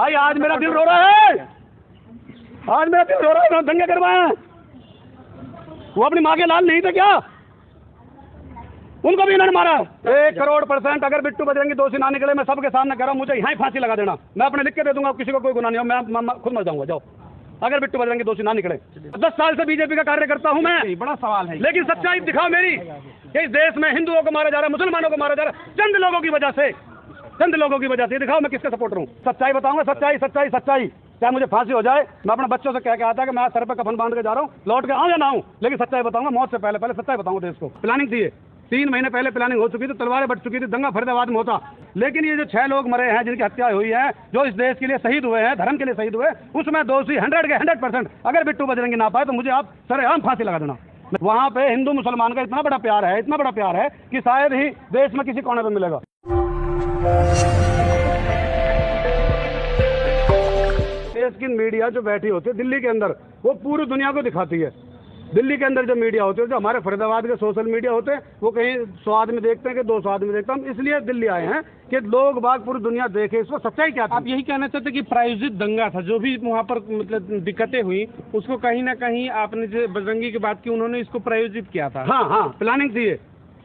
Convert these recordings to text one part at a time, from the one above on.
भाई आज मेरा दिल रो रहा है, आज मेरा दिल रो रहा है। दंगे करवाए हैं, वो अपनी माँ के लाल नहीं थे क्या? उनको भी इन्होंने मारा। 1,00,00,000% अगर बिट्टू बजरंगी दोषी ना निकले, मैं सबके सामने कह रहा हूँ, मुझे यहाँ ही फांसी लगा देना। मैं अपने लिख के दे दूंगा, किसी को कोई गुनाह नहीं हो, मैं खुद मर जाऊंगा। जाओ, अगर बिट्टू बजरंगी दोषी ना निकले। 10 साल से बीजेपी का कार्य करता हूँ मैं। बड़ा सवाल है, लेकिन सच्चाई दिखाओ मेरी कि इस देश में हिंदुओं को मारा जा रहा है, मुसलमानों को मारा जा रहा है, चंद लोगों की वजह से, चंद लोगों की वजह से। दिखाओ मैं किसके सपोर्टर हूँ। सच्चाई बताऊंगा, सच्चाई सच्चाई सच्चाई। चाहे मुझे फांसी हो जाए, मैं अपने बच्चों से कह के आता कि मैं सर पे कफन बांध के जा रहा हूँ, लौट के आऊँ या ना आऊँ, लेकिन सच्चाई बताऊंगा। मौत से पहले सच्चाई बताऊंगा देश को। प्लानिंग थी, 3 महीने पहले प्लानिंग हो चुकी थी, तलवारें बट चुकी थी, दंगा फरीदाबाद में होता। लेकिन ये जो 6 लोग मरे हैं, जिनकी हत्या हुई है, जो इस देश के लिए शहीद हुए हैं, धर्म के लिए शहीद हुए, उसमें दोषी 100% अगर बिट्टू बजरंगी ना पाए तो मुझे आप सरेआम फांसी लगा देना। वहाँ पे हिंदू मुसलमान का इतना बड़ा प्यार है, इतना बड़ा प्यार है कि शायद ही देश में किसी कोने पर मिलेगा। देश की मीडिया जो बैठी होती है दिल्ली के अंदर, वो पूरी दुनिया को दिखाती है। दिल्ली के अंदर जो मीडिया होते हैं, जो हमारे फरीदाबाद के सोशल मीडिया होते हैं, वो कहीं 100 आदमी देखते हैं कि 200 आदमी देखते हैं। हम इसलिए दिल्ली आए हैं कि लोग बाग पूरी दुनिया देखे इसमें सच्चाई क्या थी। आप यही कहना चाहते कि प्रायोजित दंगा था, जो भी वहाँ पर मतलब दिक्कतें हुई, उसको कहीं ना कहीं आपने जो बजरंगी की बात की, उन्होंने इसको प्रायोजित किया था। हाँ, प्लानिंग थी।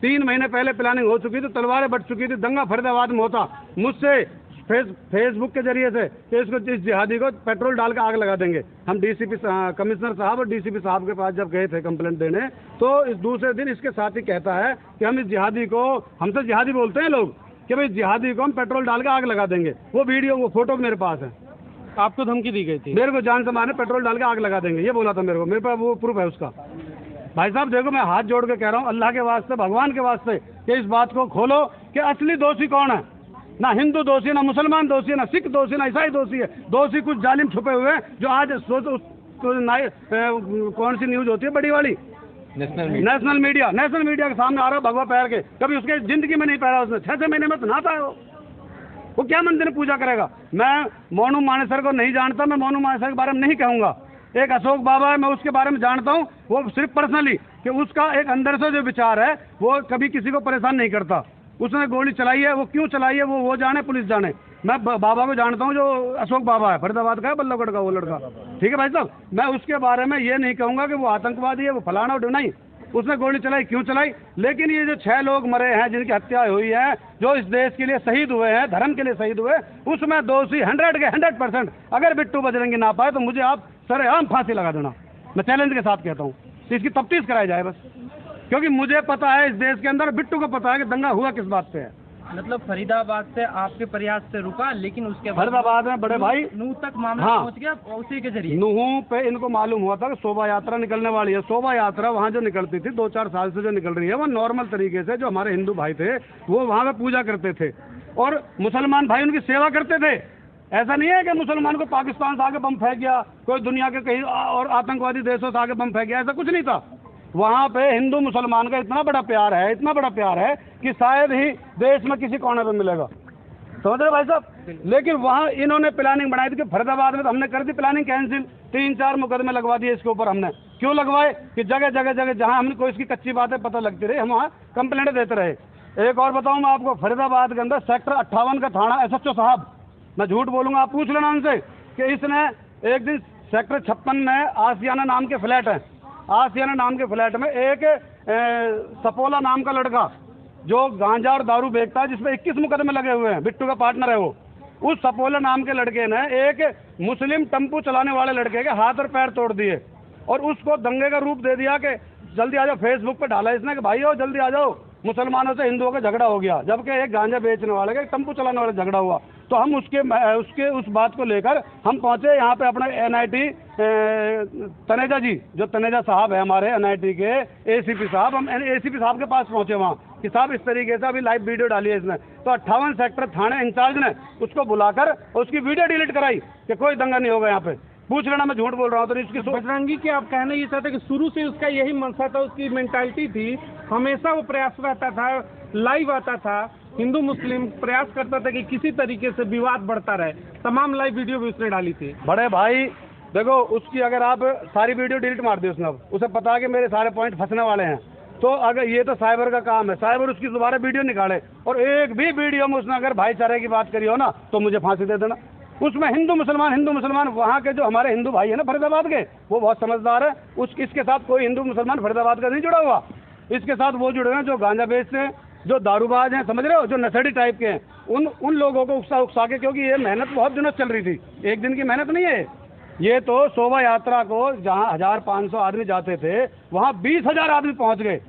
3 महीने पहले प्लानिंग हो चुकी थी, तलवारें बट चुकी थी, दंगा फरीदाबाद में होता। मुझसे फेसबुक के जरिए से कि इसको, इस जिहादी को पेट्रोल डाल के आग लगा देंगे। हम डीसीपी कमिश्नर साहब और डीसीपी साहब के पास जब गए थे कंप्लेंट देने, तो इस दूसरे दिन इसके साथ ही कहता है कि हम इस जिहादी को, हमसे जिहादी बोलते हैं लोग, कि भाई जिहादी को हम पेट्रोल डाल के आग लगा देंगे। वो वीडियो, वो फोटो मेरे पास है। आपको धमकी दी गई थी? मेरे को जान से मारने, पेट्रोल डाल के आग लगा देंगे, ये बोला था मेरे को। मेरे पास वो प्रूफ है उसका। भाई साहब देखो, मैं हाथ जोड़ के कह रहा हूँ, अल्लाह के वास्ते, भगवान के वास्ते, कि इस बात को खोलो कि असली दोषी कौन है। ना हिंदू दोषी, ना मुसलमान दोषी, ना सिख दोषी, ना ईसाई दोषी है। दोषी कुछ जालिम छुपे हुए हैं, जो आज कौन सी न्यूज होती है बड़ी वाली, नेशनल मीडिया के सामने आ रहा है भगवा पैर के। कभी उसके जिंदगी में नहीं पैरा उसने, 6 महीने में तो नहाता है वो क्या मंदिर में पूजा करेगा। मैं मोनू मानेसर को नहीं जानता, मैं मोनू मानेसर के बारे में नहीं कहूँगा। एक अशोक बाबा है, मैं उसके बारे में जानता हूँ, वो सिर्फ पर्सनली, कि उसका एक अंदर से जो विचार है, वो कभी किसी को परेशान नहीं करता। उसने गोली चलाई है, वो क्यों चलाई है वो जाने, पुलिस जाने। मैं बाबा को जानता हूँ, जो अशोक बाबा है, फरीदाबाद का है, बल्लभगढ़ का वो लड़का, ठीक है भाई साहब। मैं उसके बारे में ये नहीं कहूँगा कि वो आतंकवादी है, वो फलाना और नहीं। उसने गोली चलाई, क्यों चलाई। लेकिन ये जो 6 लोग मरे हैं, जिनकी हत्या हुई है, जो इस देश के लिए शहीद हुए हैं, धर्म के लिए शहीद हुए, उसमें दोषी 100% अगर बिट्टू बजरंगी ना पाए तो मुझे आप सरेआम फांसी लगा देना। मैं चैलेंज के साथ कहता हूँ, इसकी तफ्तीश कराई जाए बस। क्योंकि मुझे पता है इस देश के अंदर, बिट्टू को पता है कि दंगा हुआ किस बात पे है। मतलब फरीदाबाद से आपके प्रयास से रुका, लेकिन उसके फरीदाबाद में बड़े भाई नूह तक मामला पहुंच गया, उसी के जरिए नूह पे इनको मालूम हुआ था कि शोभा यात्रा निकलने वाली है। शोभा यात्रा वहाँ जो निकलती थी 2-4 साल से जो निकल रही है, वो नॉर्मल तरीके से, जो हमारे हिंदू भाई थे वो वहाँ पे पूजा करते थे और मुसलमान भाई उनकी सेवा करते थे। ऐसा नहीं है कि मुसलमान को पाकिस्तान से आगे बम फेंक गया, कोई दुनिया के कहीं और आतंकवादी देशों से आगे बम फेंक गया, ऐसा कुछ नहीं था। वहाँ पे हिंदू मुसलमान का इतना बड़ा प्यार है, इतना बड़ा प्यार है कि शायद ही देश में किसी कोने पे मिलेगा। समझ रहे भाई साहब। लेकिन वहाँ इन्होंने प्लानिंग बनाई थी कि फरीदाबाद में तो हमने कर दी प्लानिंग कैंसिल, 3-4 मुकदमे लगवा दिए इसके ऊपर। हमने क्यों लगवाए कि जगह जगह जहाँ हमने कोई इसकी कच्ची बातें पता लगती रही, हम वहाँ कंप्लेंट देते रहे। एक और बताऊँ मैं आपको, फरीदाबाद के अंदर सेक्टर 58 का थाना SHO साहब, मैं झूठ बोलूँगा, आप पूछ लेना उनसे, कि इसने एक दिन सेक्टर 56 में आसियाना नाम के फ्लैट है, आसियाना नाम के फ्लैट में एक सपोला नाम का लड़का जो गांजा और दारू बेचता है, जिसमें 21 मुकदमे लगे हुए हैं, बिट्टू का पार्टनर है वो। उस सपोला नाम के लड़के ने एक मुस्लिम टेम्पू चलाने वाले लड़के के हाथ और पैर तोड़ दिए और उसको दंगे का रूप दे दिया कि जल्दी आ जाओ। फेसबुक पे डाला इसने कि भाई हो जल्दी आ जाओ, मुसलमानों से हिंदुओं का झगड़ा हो गया, जबकि एक गांजा बेचने वाले का टेम्पू चलाने वाले झगड़ा हुआ। तो हम उसके उस बात को लेकर हम पहुंचे यहाँ पे अपने NIT तनेजा जी, जो तनेजा साहब है हमारे NIT के ACP साहब, हम ACP साहब के पास पहुंचे वहाँ कि साहब इस तरीके से अभी लाइव वीडियो डाली है इसने। तो 58 सेक्टर थाने इंचार्ज ने उसको बुलाकर उसकी वीडियो डिलीट कराई कि कोई दंगा नहीं होगा यहाँ पे। पूछ लेना, मैं झूठ बोल रहा हूँ तो इसकी। बजरंगी के आप कहना ये चाहते कि शुरू से उसका यही मनसा था, उसकी मेंटालिटी थी, हमेशा वो प्रयास रहता था, लाइव आता था, हिंदू मुस्लिम प्रयास करता था कि किसी तरीके से विवाद बढ़ता रहे। तमाम लाइव वीडियो भी उसने डाली थी। बड़े भाई देखो, उसकी अगर आप सारी वीडियो डिलीट मार दी उसने, अब उसे पता है कि मेरे सारे पॉइंट फंसने वाले हैं, तो अगर ये तो साइबर का काम है, साइबर उसकी दोबारा वीडियो निकाले और एक भी वीडियो में उसने अगर भाईचारे की बात करी हो ना, तो मुझे फांसी दे देना। उसमें हिंदू मुसलमान वहाँ के जो हमारे हिंदू भाई है ना फरीदाबाद के, वो बहुत समझदार है। इसके साथ कोई हिंदू मुसलमान फरीदाबाद का नहीं जुड़ा हुआ। इसके साथ वो जुड़े हैं जो गांजा बेचते हैं, जो दारूबाज हैं, समझ रहे हो, जो नशेड़ी टाइप के हैं, उन लोगों को उकसा के, क्योंकि ये मेहनत बहुत दिनों चल रही थी, एक दिन की मेहनत नहीं है ये। तो शोभा यात्रा को जहाँ 1500 आदमी जाते थे, वहाँ 20,000 आदमी पहुँच गए।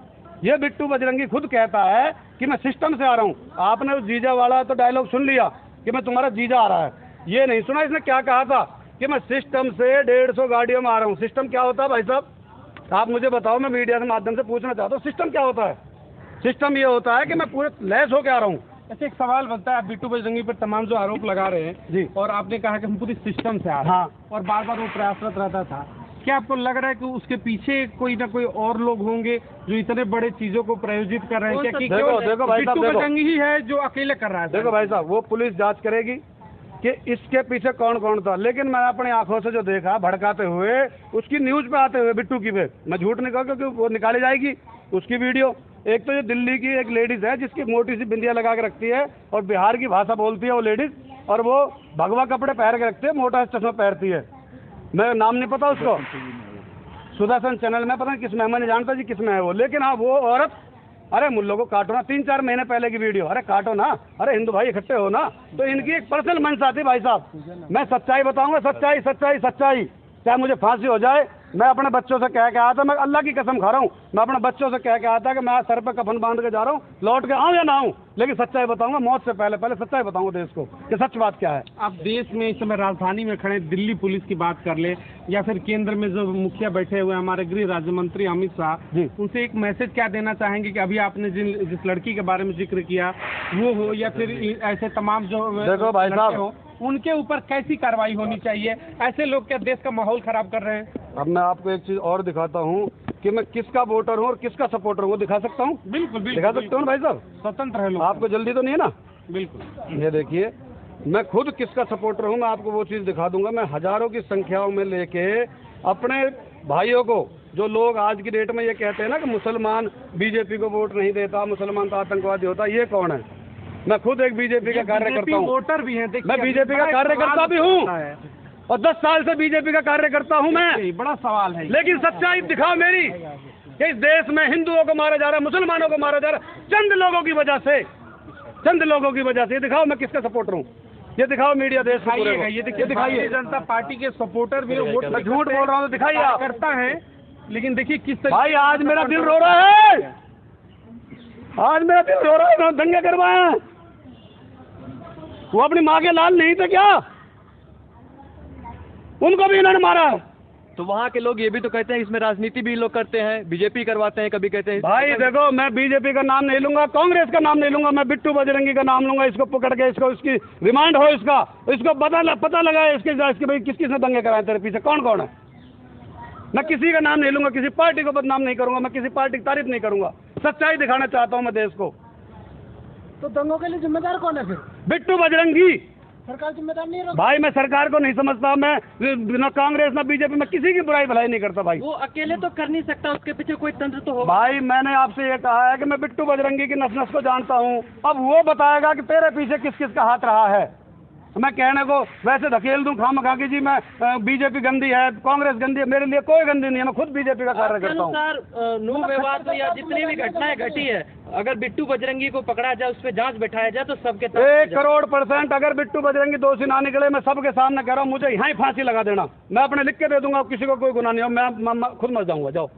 ये बिट्टू बजरंगी खुद कहता है कि मैं सिस्टम से आ रहा हूँ। आपने उस जीजा वाला तो डायलॉग सुन लिया कि मैं तुम्हारा जीजा आ रहा है, ये नहीं सुना इसने क्या कहा था कि मैं सिस्टम से 150 गाड़ियों में आ रहा हूँ। सिस्टम क्या होता है भाई साहब, आप मुझे बताओ, मैं मीडिया के माध्यम से पूछना चाहता हूँ, सिस्टम क्या होता है? सिस्टम ये होता है कि मैं पूरे लैस होके आ रहा हूँ। ऐसे एक सवाल बनता है, आप बिट्टू बजरंगी पर तमाम जो आरोप लगा रहे हैं जी, और आपने कहा कि हम पूरी सिस्टम से आ रहे हैं, हाँ, और बार बार वो प्रयासरत रहता था, क्या आपको लग रहा है कि उसके पीछे कोई ना कोई और लोग होंगे जो इतने बड़े चीजों को प्रायोजित कर रहे हैं? क्या कि देखो भाई साहब, बिट्टू बजरंगी ही है जो अकेले कर रहा है? देखो भाई साहब, वो पुलिस जांच करेगी कि इसके पीछे कौन कौन था, लेकिन मैं अपनी आंखों से जो देखा भड़काते हुए, उसकी न्यूज पे आते हुए बिट्टू की पे, मैं झूठ नहीं कहूँ क्योंकि वो निकाली जाएगी उसकी वीडियो। एक तो ये दिल्ली की एक लेडीज है जिसकी मोटी सी बिंदिया लगा के रखती है और बिहार की भाषा बोलती है वो लेडीज, और वो भगवा कपड़े पहन के रखती है, मोटा चश्मा पहनती है, मैं नाम नहीं पता उसको, सुदर्शन चैनल में पता नहीं किस में, मैं नहीं जानता जी किस में है वो, लेकिन हाँ वो औरत, अरे मुल्लों को काटो ना, 3-4 महीने पहले की वीडियो, अरे काटो ना, अरे हिंदू भाई इकट्ठे हो ना। तो इनकी एक पर्सनल मंशा थी भाई साहब, मैं सच्चाई बताऊंगा, सच्चाई सच्चाई सच्चाई, चाहे मुझे फांसी हो जाए। मैं अपने बच्चों से कह के आया था, मैं अल्लाह की कसम खा रहा हूँ, मैं अपने बच्चों से कह के आया था कि मैं आज सर पे कफन बांध के जा रहा हूँ, लौट के आऊँ या ना आऊँ, लेकिन सच्चाई बताऊंगा, मौत से पहले सच्चाई बताऊंगा देश को कि सच बात क्या है। आप देश में इस समय राजधानी में खड़े दिल्ली पुलिस की बात कर ले, या फिर केंद्र में जो मुखिया बैठे हुए हमारे गृह राज्य मंत्री अमित शाह, उनसे एक मैसेज क्या देना चाहेंगे कि अभी आपने जिस लड़की के बारे में जिक्र किया वो हो, या फिर ऐसे तमाम जो देखो भाई साहब, उनके ऊपर कैसी कार्रवाई होनी चाहिए? ऐसे लोग क्या देश का माहौल खराब कर रहे हैं? अब मैं आपको एक चीज और दिखाता हूँ कि मैं किसका वोटर हूँ और किसका सपोर्टर हूँ, वो दिखा सकता हूँ। बिल्कुल दिखा सकता हूँ भाई साहब, स्वतंत्र है लोग। आपको जल्दी तो नहीं है ना? बिल्कुल, ये देखिए, मैं खुद किसका सपोर्टर हूँ, मैं आपको वो चीज़ दिखा दूंगा। मैं हजारों की संख्याओं में लेके अपने भाइयों को, जो लोग आज की डेट में ये कहते हैं ना कि मुसलमान बीजेपी को वोट नहीं देता, मुसलमान तो आतंकवादी होता, ये कौन है? मैं खुद एक बीजेपी का कार्यकर्ता हूँ, वोटर भी हैं, मैं बीजेपी का कार्यकर्ता भी हूँ और 10 साल से बीजेपी का कार्यकर्ता हूँ मैं। बड़ा सवाल है, लेकिन सच्चाई दिखाओ मेरी कि इस देश में हिंदुओं को मारा जा रहा है, मुसलमानों को मारा जा रहा है, चंद लोगों की वजह से, चंद लोगों की वजह से। ये दिखाओ मैं किसका सपोर्टर हूँ, ये दिखाओ मीडिया देश को, ये दिखाइए। जनता पार्टी के सपोर्टर भी वोट, मैं झूठ बोल रहा हूँ तो दिखाइए आप। करता है, लेकिन देखिए किस तरह। भाई आज मेरा दिल रो रहा है, आज मेरा दिल रो रहा है, मैं दंगे करवाए। वो अपनी माँ के लाल नहीं थे क्या? उनको भी इन्होंने मारा। तो वहाँ के लोग ये भी तो कहते हैं इसमें राजनीति भी लोग करते हैं, बीजेपी करवाते हैं, कभी कहते हैं। भाई देखो, मैं बीजेपी का नाम नहीं लूंगा, कांग्रेस का नाम नहीं लूंगा, मैं बिट्टू बजरंगी का नाम लूंगा। इसको पकड़ के इसकी रिमांड हो, इसको पता लगा इसके भाई किस किसने दंगे कराए तेरे पीछे, कौन कौन है। मैं किसी का नाम नहीं लूंगा, किसी पार्टी को बदनाम नहीं करूंगा, मैं किसी पार्टी की तारीफ नहीं करूंगा, सच्चाई दिखाना चाहता हूँ मैं देश को। तो दंगों के लिए जिम्मेदार कौन है फिर? बिट्टू बजरंगी। सरकार जिम्मेदार नहीं है? भाई मैं सरकार को नहीं समझता, मैं न कांग्रेस न बीजेपी, मैं किसी की बुराई भलाई नहीं करता भाई। वो अकेले तो कर नहीं सकता, उसके पीछे कोई तंत्र तो होगा। भाई मैंने आपसे ये कहा है कि मैं बिट्टू बजरंगी की नस नस को जानता हूँ, अब वो बताएगा कि तेरे पीछे किस किस का हाथ रहा है। मैं कहने को वैसे धकेल दूं खामखा कि जी मैं बीजेपी गंदी है, कांग्रेस गंदी है, मेरे लिए कोई गंदी नहीं है, मैं खुद बीजेपी का कार्य करता हूँ। सर नू विवाद या जितनी भी घटनाएं घटी है, अगर बिट्टू बजरंगी को पकड़ा जाए, उस पर जांच बैठाया जाए तो सबके 1 करोड़% अगर बिट्टू बजरंगी दोषी ना निकले, मैं सबके सामने कह रहा हूँ, मुझे यहाँ ही फांसी लगा देना, मैं अपने लिख के दे दूंगा, किसी को कोई गुनाह नहीं हो, मैं खुद मर जाऊंगा। जाओ,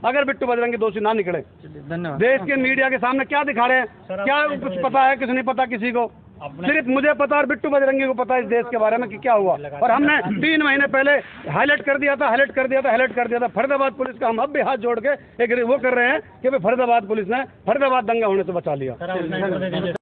अगर बिट्टू बजरंगी दोषी ना निकले। धन्यवाद। देश के मीडिया के सामने क्या दिखा रहे हैं, क्या कुछ पता है, किसी नहीं पता किसी को, सिर्फ मुझे पता और बिट्टू बजरंगी को पता है इस देश के बारे में कि क्या हुआ। और हमने 3 महीने पहले हाईलाइट कर दिया था फरीदाबाद पुलिस का। हम अब भी हाथ जोड़ के एक वो कर रहे हैं कि फरीदाबाद पुलिस ने फरीदाबाद दंगा होने से बचा लिया।